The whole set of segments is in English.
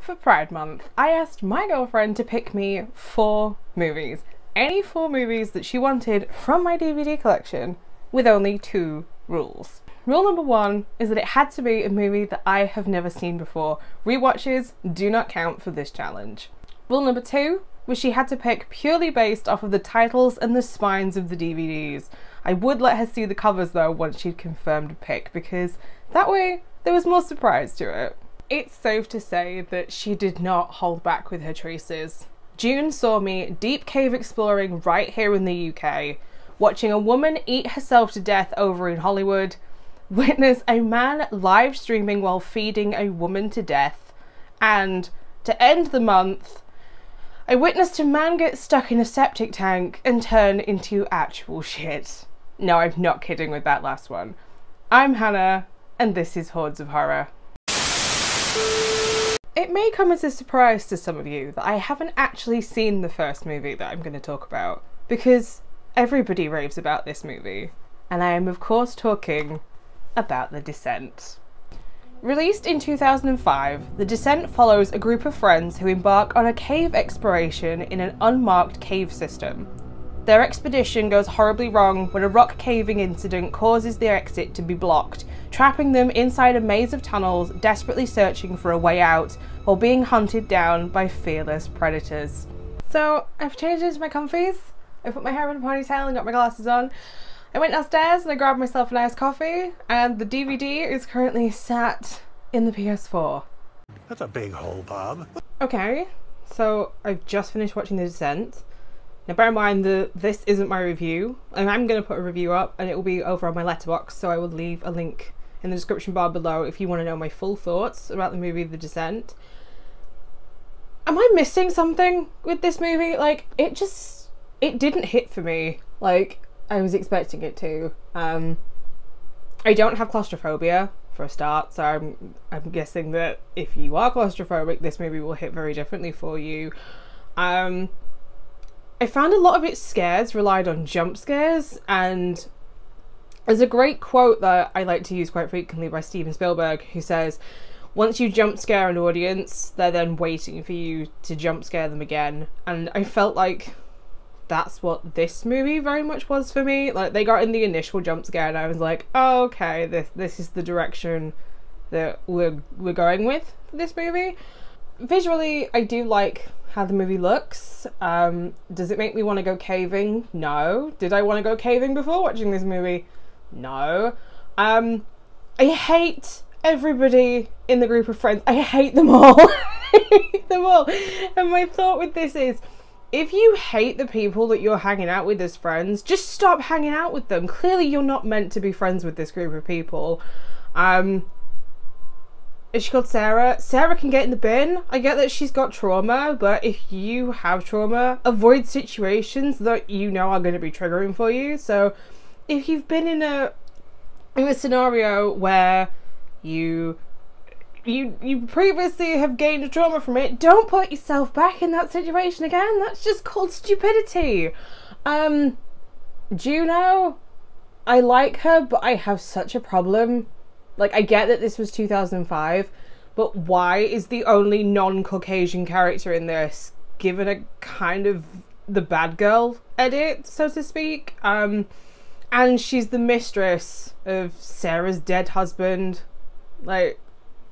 For Pride Month, I asked my girlfriend to pick me 4 movies. Any 4 movies that she wanted from my DVD collection, with only 2 rules. Rule number 1 is that it had to be a movie that I have never seen before. Rewatches do not count for this challenge. Rule number 2 was she had to pick purely based off of the titles and the spines of the DVDs. I would let her see the covers though once she'd confirmed a pick, because that way there was more surprise to it. It's safe to say that she did not hold back with her choices. June saw me deep cave exploring right here in the UK, watching a woman eat herself to death over in Hollywood, witness a man live streaming while feeding a woman to death, and to end the month, I witnessed a man get stuck in a septic tank and turn into actual shit. No, I'm not kidding with that last one. I'm Hannah, and this is Hordes of Horror. It may come as a surprise to some of you that I haven't actually seen the first movie that I'm going to talk about, because everybody raves about this movie, and I am of course talking about The Descent. Released in 2005, The Descent follows a group of friends who embark on a cave exploration in an unmarked cave system. Their expedition goes horribly wrong when a rock caving incident causes their exit to be blocked, trapping them inside a maze of tunnels, desperately searching for a way out, while being hunted down by fearless predators. So, I've changed into my comfies, I put my hair in a ponytail and got my glasses on. I went downstairs and I grabbed myself a nice coffee, and the DVD is currently sat in the PS4. That's a big hole, Bob. Okay, so I've just finished watching The Descent. Now bear in mind that this isn't my review, and I'm going to put a review up and it will be over on my letterbox, so I will leave a link in the description bar below if you want to know my full thoughts about the movie The Descent. Am I missing something with this movie? Like, it didn't hit for me like I was expecting it to. I don't have claustrophobia for a start, so I'm guessing that if you are claustrophobic, this movie will hit very differently for you. I found a lot of its scares relied on jump scares, and there's a great quote that I like to use quite frequently by Steven Spielberg, who says, once you jump scare an audience, they're then waiting for you to jump scare them again. And I felt like that's what this movie very much was for me. Like, they got in the initial jump scare and I was like, oh, okay, this is the direction that we're going with for this movie. Visually, I do like how the movie looks. Does it make me want to go caving? No. Did I want to go caving before watching this movie? No. I hate everybody in the group of friends. I hate them all. I hate them all. And my thought with this is, if you hate the people that you're hanging out with as friends, just stop hanging out with them. Clearly you're not meant to be friends with this group of people. Is she called Sarah? Sarah can get in the bin. I get that she's got trauma, but if you have trauma, avoid situations that you know are going to be triggering for you. So if you've been in a scenario where you previously have gained a trauma from it, don't put yourself back in that situation again. That's just called stupidity. Juno, I like her, but I have such a problem. Like, I get that this was 2005, but why is the only non-Caucasian character in this given a kind of the bad girl edit, so to speak? And she's the mistress of Sarah's dead husband. Like,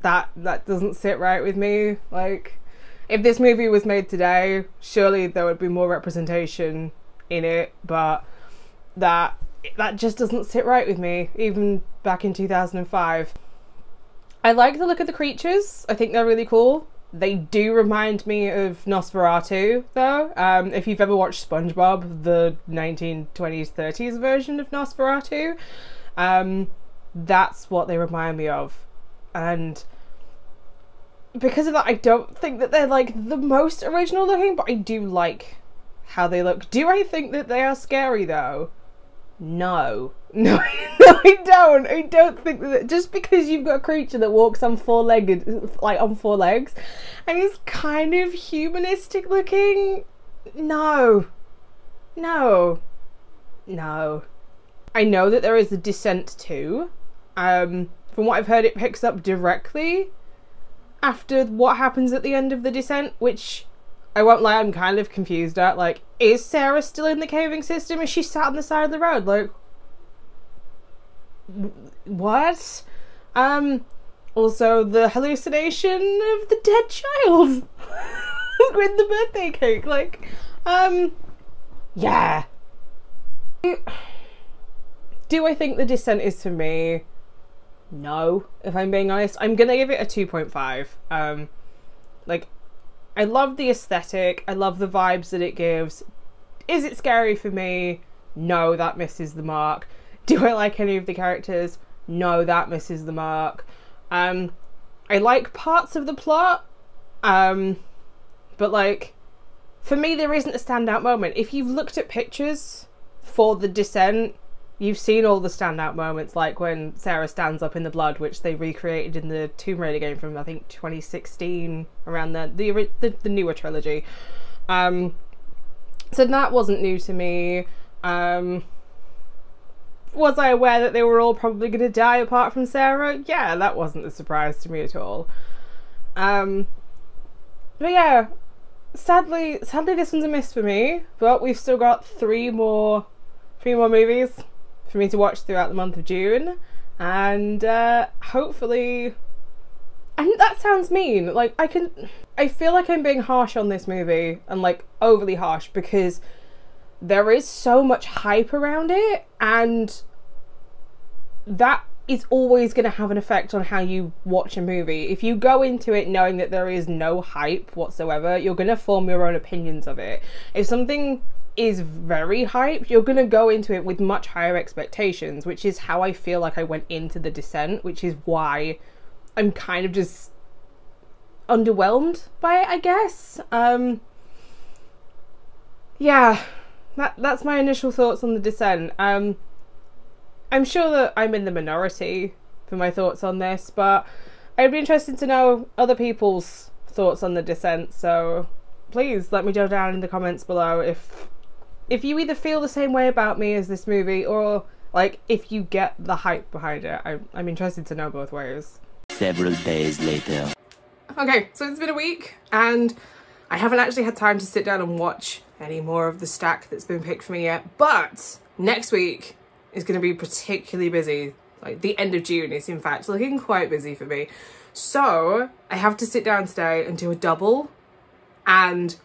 that doesn't sit right with me. Like, if this movie was made today, surely there would be more representation in it, but that just doesn't sit right with me, even back in 2005. I like the look of the creatures. I think they're really cool. They do remind me of Nosferatu, though. If you've ever watched SpongeBob, the 1920s, 30s version of Nosferatu, that's what they remind me of. And because of that, I don't think that they're like the most original looking, but I do like how they look. Do I think that they are scary, though? No, I don't. I don't think that just because you've got a creature that walks on 4 legs and is kind of humanistic looking, no. I know that there is a Descent 2. From what I've heard, it picks up directly after what happens at the end of The Descent, which I won't lie, I'm kind of confused at. Like, is Sarah still in the caving system? Is she sat on the side of the road? Like, what? Also, the hallucination of the dead child with the birthday cake. Like, yeah. Do I think The Descent is for me? No, if I'm being honest. I'm gonna give it a 2.5. Like, I love the aesthetic, I love the vibes that it gives. Is it scary for me? No, that misses the mark. Do I like any of the characters? No, that misses the mark. I like parts of the plot, but like, for me there isn't a standout moment. If you've looked at pictures for The Descent, you've seen all the standout moments, like when Sarah stands up in the blood, which they recreated in the Tomb Raider game from, I think, 2016, around the newer trilogy. So that wasn't new to me. Was I aware that they were all probably going to die apart from Sarah? Yeah, that wasn't a surprise to me at all. But yeah, sadly this one's a miss for me, but we've still got three more movies for me to watch throughout the month of June, and hopefully, and that sounds mean, like, I feel like I'm being harsh on this movie, and like overly harsh, because there is so much hype around it, and that is always going to have an effect on how you watch a movie. If you go into it knowing that there is no hype whatsoever, you're going to form your own opinions of it. If something is very hyped, you're going to go into it with much higher expectations, which is how I feel like I went into The Descent, which is why I'm kind of just underwhelmed by it, I guess. Yeah, that's my initial thoughts on The Descent. I'm sure that I'm in the minority for my thoughts on this, but I'd be interested to know other people's thoughts on The Descent, so please let me know down in the comments below if you either feel the same way about me as this movie, or like if you get the hype behind it. I'm interested to know both ways. Several days later. Okay, so it's been a week and I haven't actually had time to sit down and watch any more of the stack that's been picked for me yet, but next week is going to be particularly busy. Like, the end of June is in fact looking quite busy for me. So I have to sit down today and do a double, and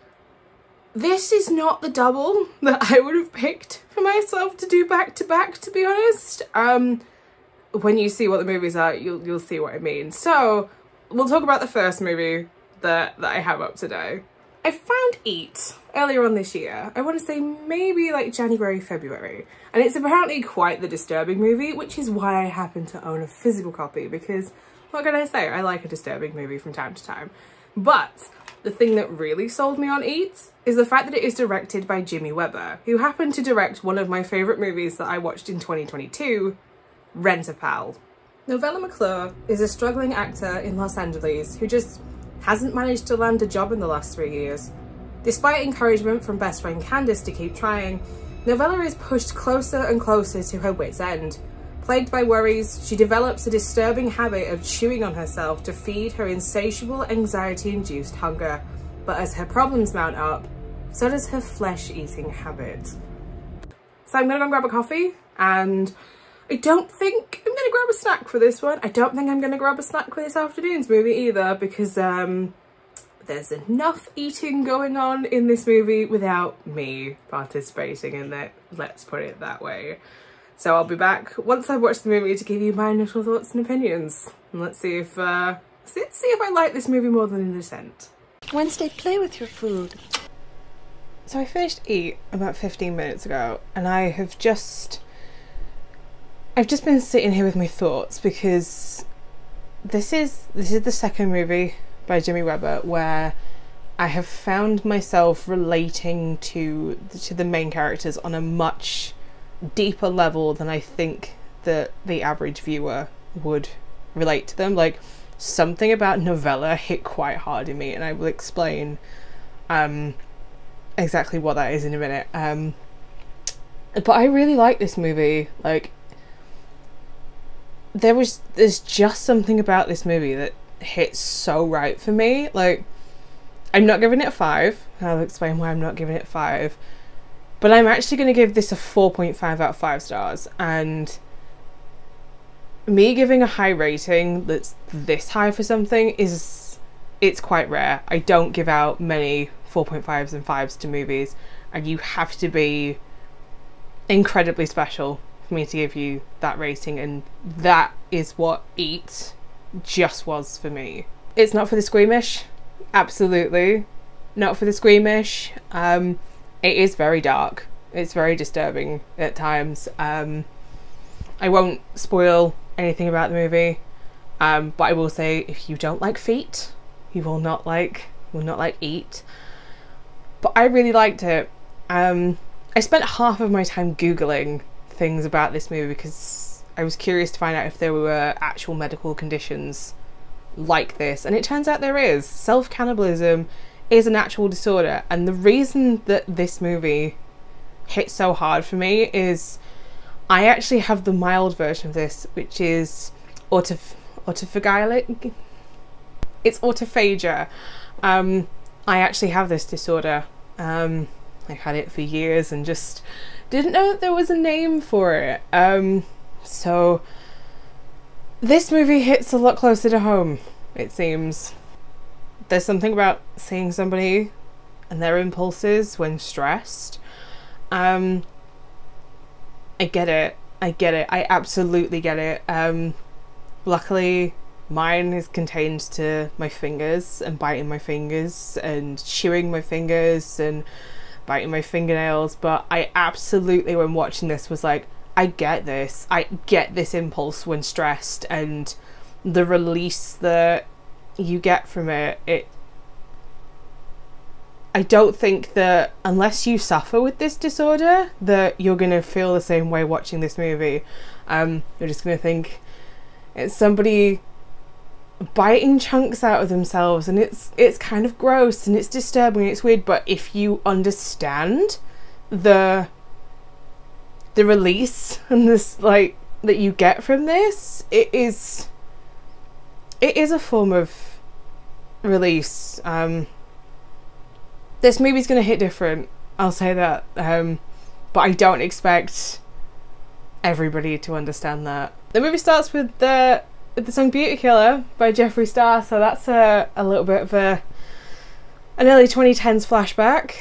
this is not the double that I would have picked for myself to do back to back, to be honest. When you see what the movies are, you'll see what I mean. So we'll talk about the first movie that I have up today. I found Eat earlier on this year. I want to say maybe like January, February. And it's apparently quite the disturbing movie, which is why I happen to own a physical copy, because what can I say? I like a disturbing movie from time to time. But the thing that really sold me on Eat is the fact that it is directed by Jimmy Webber, who happened to direct one of my favourite movies that I watched in 2022, Rent-A-Pal. Novella McClure is a struggling actor in Los Angeles who just hasn't managed to land a job in the last 3 years. Despite encouragement from best friend Candace to keep trying, Novella is pushed closer and closer to her wit's end. Plagued by worries, she develops a disturbing habit of chewing on herself to feed her insatiable anxiety-induced hunger. But as her problems mount up, so does her flesh-eating habit. So I'm gonna go grab a coffee, and I don't think I'm gonna grab a snack for this one. I don't think I'm gonna grab a snack for this afternoon's movie either, because there's enough eating going on in this movie without me participating in it. Let's put it that way. So I'll be back once I've watched the movie to give you my initial thoughts and opinions. And let's see if I like this movie more than The Descent. Wednesday, play with your food. So I finished Eat about 15 minutes ago, and I've just been sitting here with my thoughts, because this is the second movie by Jimmy Webber where I have found myself relating to the main characters on a much deeper level than I think that the average viewer would relate to them. Like, something about Novella hit quite hard in me, and I will explain exactly what that is in a minute. But I really like this movie. Like, there's just something about this movie that hits so right for me. Like, I'm not giving it a 5. I'll explain why I'm not giving it a 5. But I'm actually going to give this a 4.5 out of 5 stars. And me giving a high rating that's this high for something it's quite rare. I don't give out many 4.5s and 5s to movies, and you have to be incredibly special for me to give you that rating, and that is what Eat just was for me. It's not for the squeamish, absolutely not for the squeamish. It is very dark, it's very disturbing at times. I won't spoil anything about the movie, but I will say if you don't like feet, you will not like Eat. But I really liked it. I spent half of my time googling things about this movie because I was curious to find out if there were actual medical conditions like this, and it turns out there is. Self-cannibalism is an actual disorder, and the reason that this movie hit so hard for me is I actually have the mild version of this, which is autophagic. It's autophagia. I actually have this disorder. I've had it for years and just didn't know that there was a name for it. So this movie hits a lot closer to home, it seems. There's something about seeing somebody and their impulses when stressed. I get it. I absolutely get it. Luckily, mine is contained to my fingers and biting my fingers and chewing my fingers and biting my fingernails, but I absolutely, when watching this, was like, I get this. I get this impulse when stressed, and the release that you get from it. I don't think that unless you suffer with this disorder that you're gonna feel the same way watching this movie. You're just gonna think it's somebody biting chunks out of themselves, and it's kind of gross and it's disturbing and it's weird, but if you understand the release and this, like, that you get from this, it is a form of release. This movie's gonna hit different, I'll say that, but I don't expect everybody to understand that. The movie starts with the song Beauty Killer by Jeffree Star, so that's a little bit of an early 2010s flashback,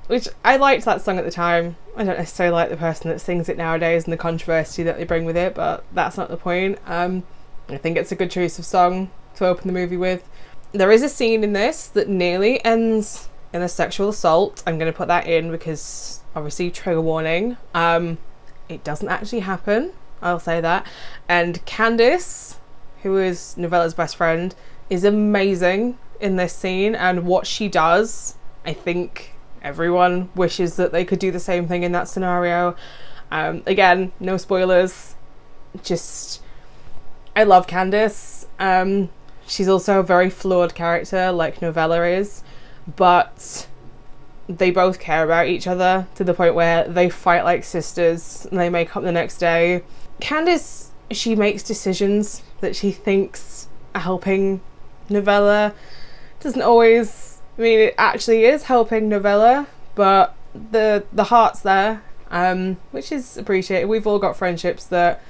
which I liked that song at the time. I don't necessarily like the person that sings it nowadays and the controversy that they bring with it, but that's not the point. I think it's a good choice of song to open the movie with. There is a scene in this that nearly ends in a sexual assault. I'm going to put that in because obviously trigger warning. It doesn't actually happen, I'll say that. And Candice, who is Novella's best friend, is amazing in this scene, and what she does, I think everyone wishes that they could do the same thing in that scenario. Again, no spoilers, just I love Candice. She's also a very flawed character like Novella is, but they both care about each other to the point where they fight like sisters and they make up the next day. Candice, she makes decisions that she thinks are helping Novella. Doesn't always, I mean, it actually is helping Novella, but the heart's there, which is appreciated. We've all got friendships that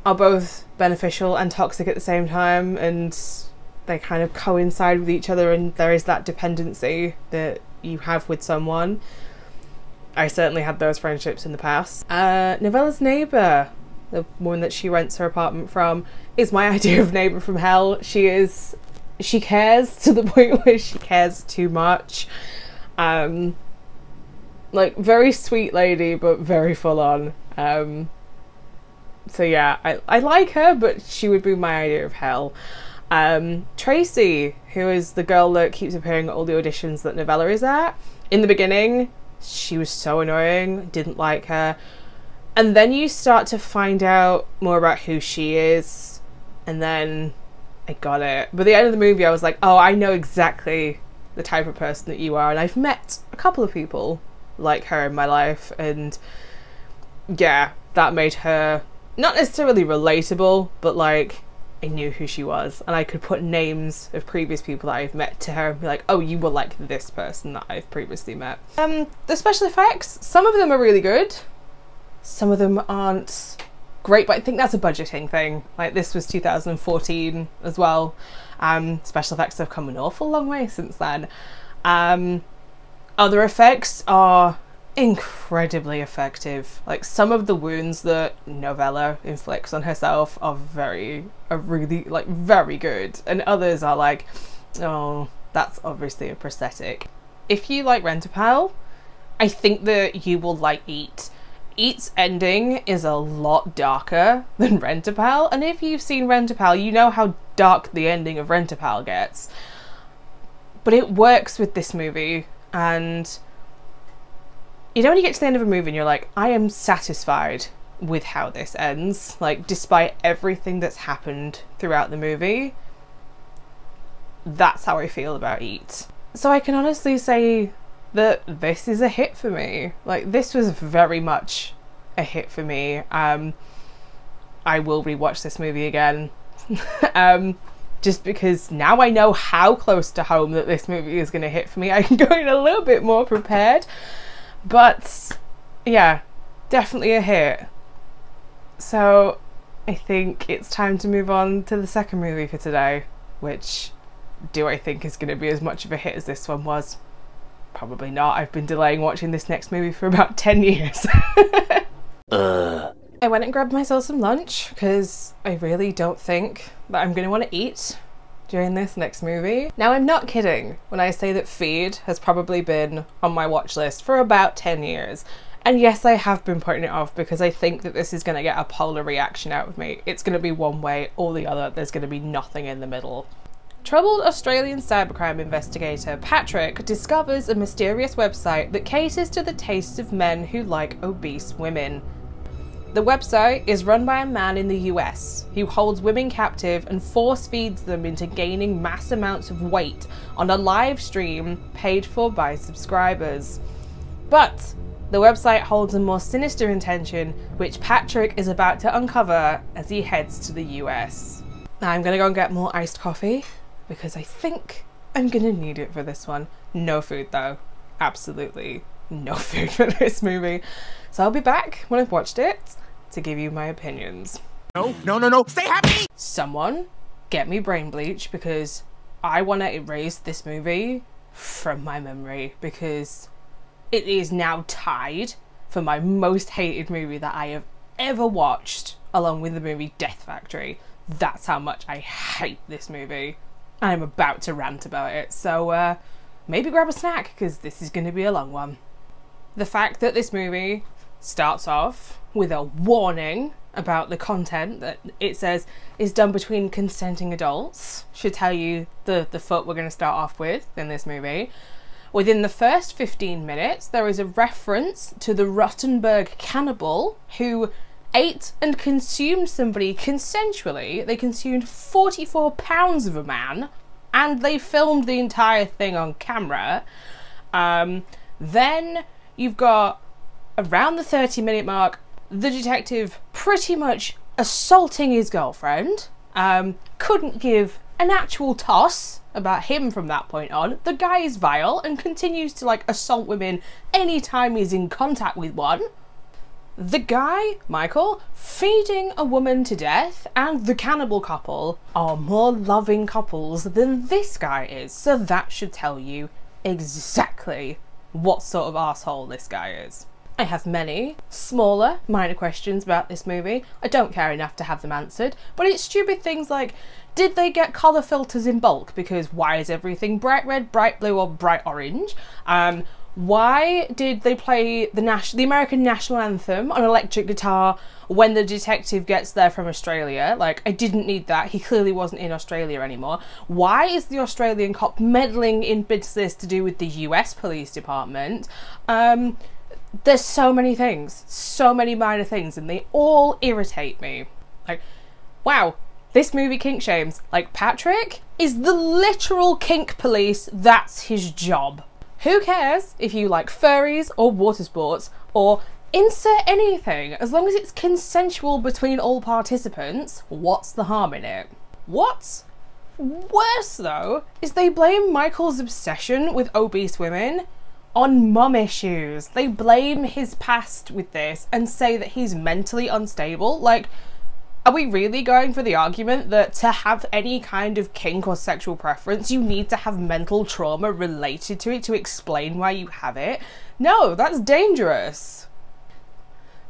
are both beneficial and toxic at the same time, and they kind of coincide with each other, and there is that dependency that you have with someone. I certainly had those friendships in the past. Novella's neighbour, the woman that she rents her apartment from, is my idea of neighbour from hell. She cares to the point where she cares too much. Like, very sweet lady, but very full on. So yeah, I like her, but she would be my idea of hell. Tracy, who is the girl that keeps appearing at all the auditions that Novella is at. In the beginning, she was so annoying, didn't like her. And then you start to find out more about who she is, and then I got it. But at the end of the movie, I was like, oh, I know exactly the type of person that you are, and I've met a couple of people like her in my life, and yeah, that made her not necessarily relatable, but like I knew who she was, and I could put names of previous people that I've met to her and be like, oh, you were like this person that I've previously met. The special effects, some of them are really good, some of them aren't great, but I think that's a budgeting thing. Like, this was 2014 as well. Special effects have come an awful long way since then. Other effects are incredibly effective. Like, some of the wounds that Novella inflicts on herself are really like very good, and others are like, oh, that's obviously a prosthetic. If you like Rent-A-Pal, I think that you will like Eat. Eat's ending is a lot darker than Rent-A-Pal, and if you've seen Rent-A-Pal, you know how dark the ending of Rent-A-Pal gets. But it works with this movie, and you know when you get to the end of a movie and you're like, I am satisfied with how this ends, like, despite everything that's happened throughout the movie. That's how I feel about Eat. So I can honestly say that this is a hit for me. Like, this was very much a hit for me. I will rewatch this movie again. Just because now I know how close to home that this movie is going to hit for me. I can go in a little bit more prepared. But yeah, definitely a hit. So I think it's time to move on to the second movie for today, which do I think is going to be as much of a hit as this one was? Probably not. I've been delaying watching this next movie for about 10 years. I went and grabbed myself some lunch because I really don't think that I'm going to want to eat during this next movie. Now, I'm not kidding when I say that Feed has probably been on my watch list for about 10 years. And yes, I have been putting it off because I think that this is going to get a polar reaction out of me. It's going to be one way or the other. There's going to be nothing in the middle. Troubled Australian cybercrime investigator Patrick discovers a mysterious website that caters to the tastes of men who like obese women. The website is run by a man in the US who holds women captive and force feeds them into gaining mass amounts of weight on a live stream paid for by subscribers. But the website holds a more sinister intention, which Patrick is about to uncover as he heads to the US. Now I'm gonna go and get more iced coffee because I think I'm gonna need it for this one. No food though. Absolutely no food for this movie. So I'll be back when I've watched it to give you my opinions. No, stay happy! Someone get me brain bleach because I want to erase this movie from my memory because it is now tied for my most hated movie that I have ever watched, along with the movie Death Factory. That's how much I hate this movie. I'm about to rant about it, so maybe grab a snack because this is going to be a long one. The fact that this movie starts off with a warning about the content that it says is done between consenting adults should tell you the foot we're going to start off with in this movie. Within the first 15 minutes, there is a reference to the Rottenberg cannibal who ate and consumed somebody consensually. They consumed 44 pounds of a man, and they filmed the entire thing on camera. Then you've got, around the 30-minute mark, the detective pretty much assaulting his girlfriend. Couldn't give an actual toss about him from that point on. The guy is vile and continues to, like, assault women anytime he's in contact with one. The guy, Michael, feeding a woman to death, and the cannibal couple are more loving couples than this guy is. So that should tell you exactly what sort of arsehole this guy is. I have many smaller, minor questions about this movie. I don't care enough to have them answered, but it's stupid things like, did they get colour filters in bulk? Because why is everything bright red, bright blue, or bright orange? Why did they play the American national anthem on electric guitar when the detective gets there from Australia? Like, I didn't need that. He clearly wasn't in Australia anymore. Why is the Australian cop meddling in business to do with the US police department? There's so many things, so many minor things, and they all irritate me. Like, wow, this movie kink shames. Like, Patrick is the literal kink police. That's his job. Who cares if you like furries or water sports or insert anything, as long as it's consensual between all participants? What's the harm in it? What's worse though is they blame Michael's obsession with obese women on mum issues. They blame his past with this and say that he's mentally unstable. Like, are we really going for the argument that to have any kind of kink or sexual preference, you need to have mental trauma related to it to explain why you have it? No, that's dangerous.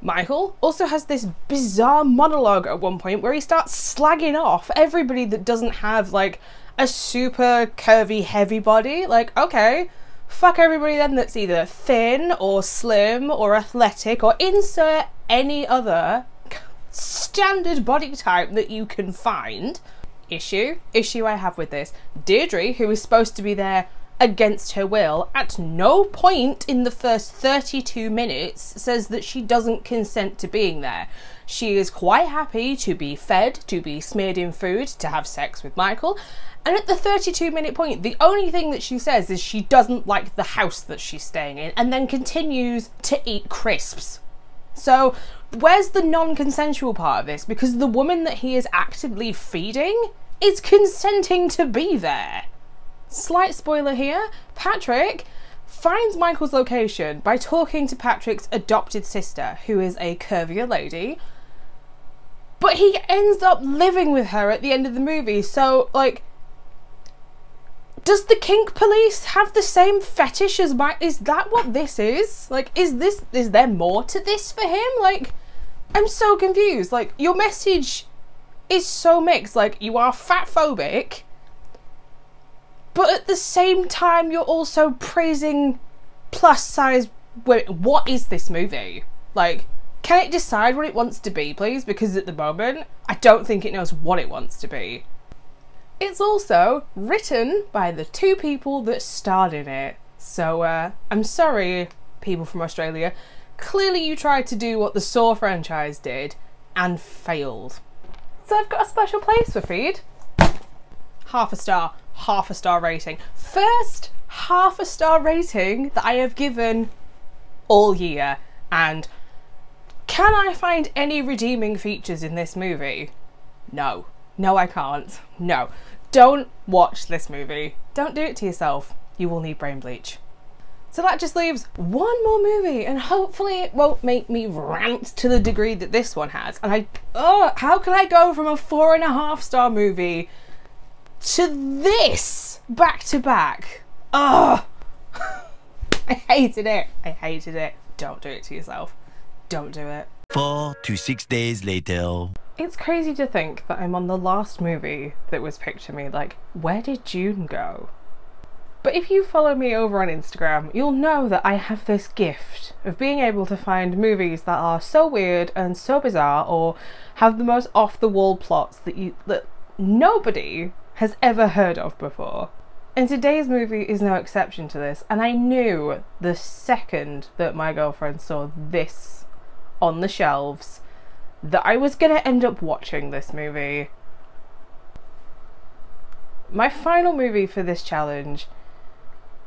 Michael also has this bizarre monologue at one point where he starts slagging off everybody that doesn't have like a super curvy heavy body. Like, okay, fuck everybody then that's either thin or slim or athletic or insert any other standard body type that you can find. Issue I have with this. Deirdre, who is supposed to be there against her will, at no point in the first 32 minutes says that she doesn't consent to being there. She is quite happy to be fed, to be smeared in food, to have sex with Michael, and at the 32-minute point, the only thing that she says is she doesn't like the house that she's staying in, and then continues to eat crisps. So where's the non-consensual part of this? Because the woman that he is actively feeding is consenting to be there. Slight spoiler here, Patrick finds Michael's location by talking to Patrick's adopted sister, who is a curvier lady, but he ends up living with her at the end of the movie. So, like, does the kink police have the same fetish as Mike? Is that what this is? Like, is there more to this for him? Like, I'm so confused. Like, your message is so mixed. Like, you are fat-phobic, but at the same time, you're also praising plus-size women. What is this movie? Like, can it decide what it wants to be, please? Because at the moment, I don't think it knows what it wants to be. It's also written by the two people that starred in it. So, I'm sorry, people from Australia. Clearly you tried to do what the Saw franchise did and failed. So I've got a special place for Feed. Half a star rating. First half a star rating that I have given all year. And can I find any redeeming features in this movie? No. No, I can't. No. Don't watch this movie. Don't do it to yourself. You will need brain bleach. So that just leaves one more movie, and hopefully it won't make me rant to the degree that this one has. And how can I go from a 4.5 star movie to this back to back? Ugh. I hated it. I hated it. Don't do it to yourself. Don't do it. 4 to 6 days later. It's crazy to think that I'm on the last movie that was picked to me. Like, where did June go? But if you follow me over on Instagram, you'll know that I have this gift of being able to find movies that are so weird and so bizarre, or have the most off-the-wall plots that nobody has ever heard of before. And today's movie is no exception to this, and I knew the second that my girlfriend saw this on the shelves that I was gonna end up watching this movie. My final movie for this challenge,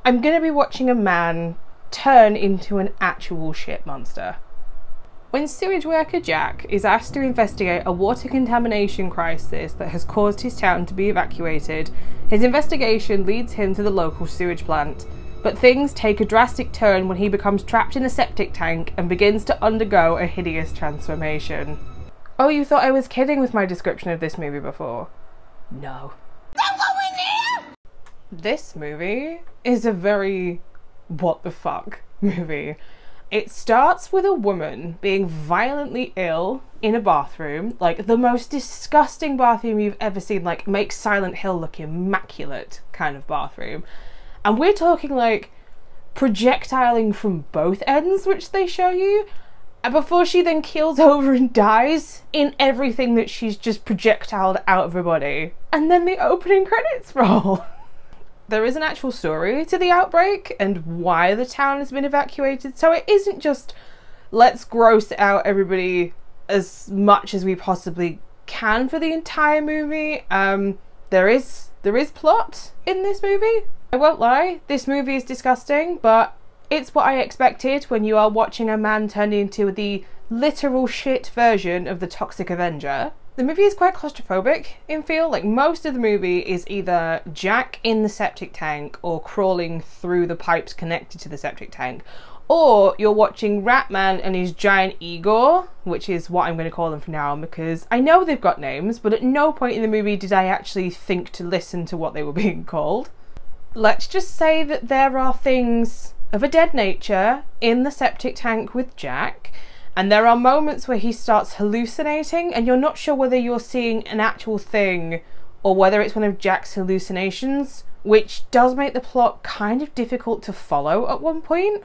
I'm gonna be watching a man turn into an actual shit monster. When sewage worker Jack is asked to investigate a water contamination crisis that has caused his town to be evacuated, his investigation leads him to the local sewage plant. But things take a drastic turn when he becomes trapped in a septic tank and begins to undergo a hideous transformation. Oh, you thought I was kidding with my description of this movie before? No. Don't go in there! This movie is a very what the fuck movie. It starts with a woman being violently ill in a bathroom, like the most disgusting bathroom you've ever seen, like make Silent Hill look immaculate kind of bathroom. And we're talking like projectiling from both ends, which they show you, and before she then keels over and dies in everything that she's just projectiled out of her body. And then the opening credits roll. There is an actual story to the outbreak and why the town has been evacuated, so it isn't just let's gross out everybody as much as we possibly can for the entire movie. There is plot in this movie. I won't lie, this movie is disgusting, but it's what I expected when you are watching a man turn into the literal shit version of the Toxic Avenger. The movie is quite claustrophobic in feel. Like, most of the movie is either Jack in the septic tank or crawling through the pipes connected to the septic tank, or you're watching Ratman and his giant Igor, which is what I'm going to call them from now on because I know they've got names, but at no point in the movie did I actually think to listen to what they were being called. Let's just say that there are things of a dead nature in the septic tank with Jack, and there are moments where he starts hallucinating and you're not sure whether you're seeing an actual thing or whether it's one of Jack's hallucinations, which does make the plot kind of difficult to follow at one point.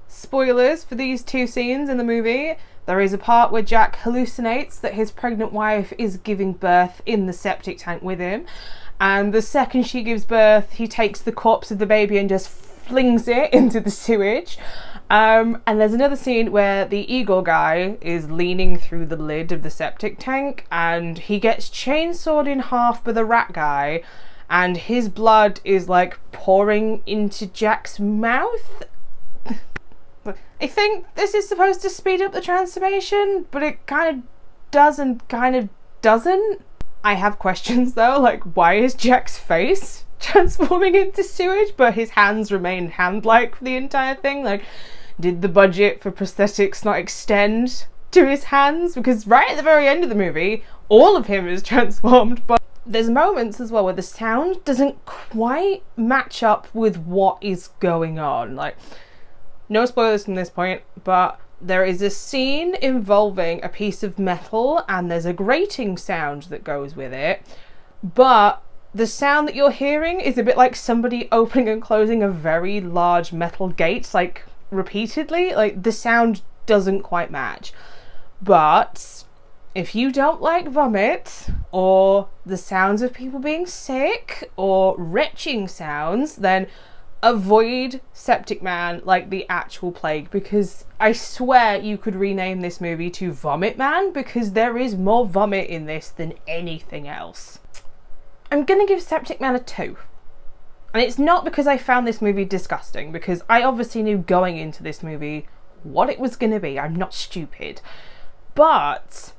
Spoilers for these two scenes in the movie. There is a part where Jack hallucinates that his pregnant wife is giving birth in the septic tank with him, and the second she gives birth he takes the corpse of the baby and just flings it into the sewage. And there's another scene where the Igor guy is leaning through the lid of the septic tank and he gets chainsawed in half by the rat guy and his blood is like pouring into Jack's mouth. I think this is supposed to speed up the transformation, but it kind of does and kind of doesn't. I have questions though, like why is Jack's face transforming into sewage but his hands remain hand-like for the entire thing? Like, did the budget for prosthetics not extend to his hands? Because right at the very end of the movie, all of him is transformed, but there's moments as well where the sound doesn't quite match up with what is going on. Like, no spoilers from this point, but there is a scene involving a piece of metal and there's a grating sound that goes with it, but the sound that you're hearing is a bit like somebody opening and closing a very large metal gate, like repeatedly. Like, the sound doesn't quite match. But if you don't like vomit or the sounds of people being sick or retching sounds, then avoid Septic Man like the actual plague, because I swear you could rename this movie to Vomit Man because there is more vomit in this than anything else. I'm gonna give Septic Man a 2. And it's not because I found this movie disgusting, because I obviously knew going into this movie what it was gonna be. I'm not stupid. But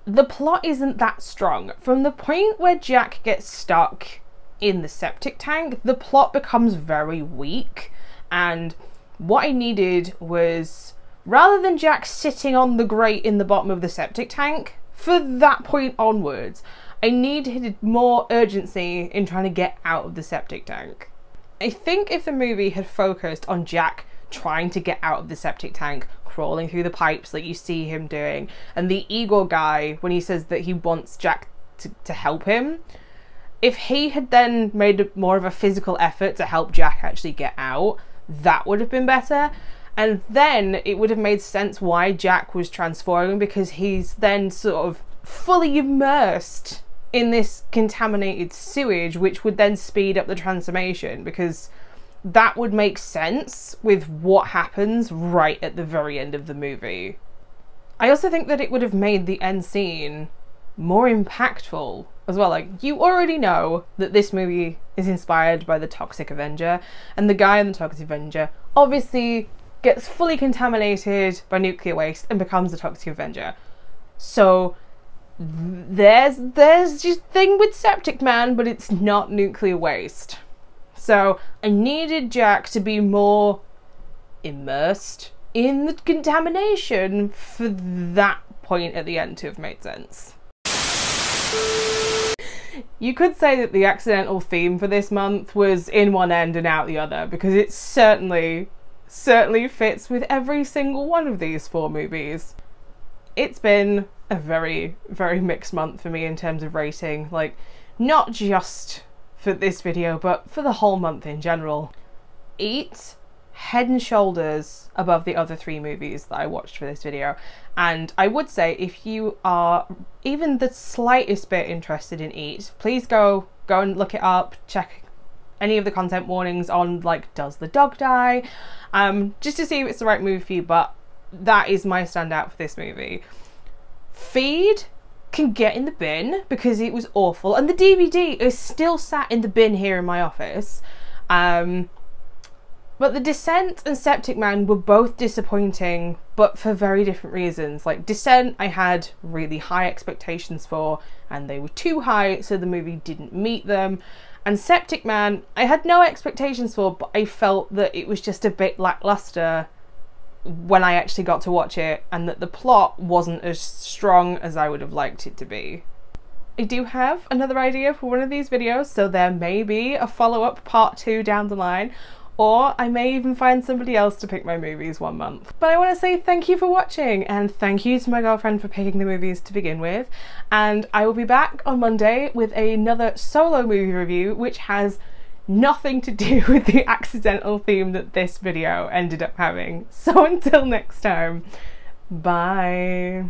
the plot isn't that strong. From the point where Jack gets stuck in the septic tank, the plot becomes very weak, and what I needed was, rather than Jack sitting on the grate in the bottom of the septic tank, for that point onwards, I needed more urgency in trying to get out of the septic tank. I think if the movie had focused on Jack trying to get out of the septic tank, crawling through the pipes like you see him doing, and the Igor guy, when he says that he wants Jack to help him, if he had then made more of a physical effort to help Jack actually get out, that would have been better. And then it would have made sense why Jack was transforming, because he's then sort of fully immersed in this contaminated sewage, which would then speed up the transformation, because that would make sense with what happens right at the very end of the movie. I also think that it would have made the end scene more impactful as well. Like, you already know that this movie is inspired by the Toxic Avenger, and the guy in the Toxic Avenger obviously gets fully contaminated by nuclear waste and becomes the Toxic Avenger. So there's just thing with Septic Man, but it's not nuclear waste. So I needed Jack to be more immersed in the contamination for that point at the end to have made sense. You could say that the accidental theme for this month was in one end and out the other, because it certainly fits with every single one of these 4 movies. It's been a very, very mixed month for me in terms of rating, like, not just for this video, but for the whole month in general. Eat head and shoulders above the other 3 movies that I watched for this video, and I would say if you are even the slightest bit interested in Eat, please go and look it up, check any of the content warnings on, like, does the dog die, just to see if it's the right movie for you, but that is my standout for this movie. Feed can get in the bin because it was awful, and the DVD is still sat in the bin here in my office. But The Descent and Septic Man were both disappointing, but for very different reasons. Like Descent, I had really high expectations for, and they were too high, so the movie didn't meet them. And Septic Man, I had no expectations for, but I felt that it was just a bit lackluster when I actually got to watch it, and that the plot wasn't as strong as I would have liked it to be. I do have another idea for one of these videos, so there may be a follow-up part 2 down the line, or I may even find somebody else to pick my movies one month. But I want to say thank you for watching, and thank you to my girlfriend for picking the movies to begin with, and I will be back on Monday with another solo movie review which has nothing to do with the accidental theme that this video ended up having. So until next time, bye!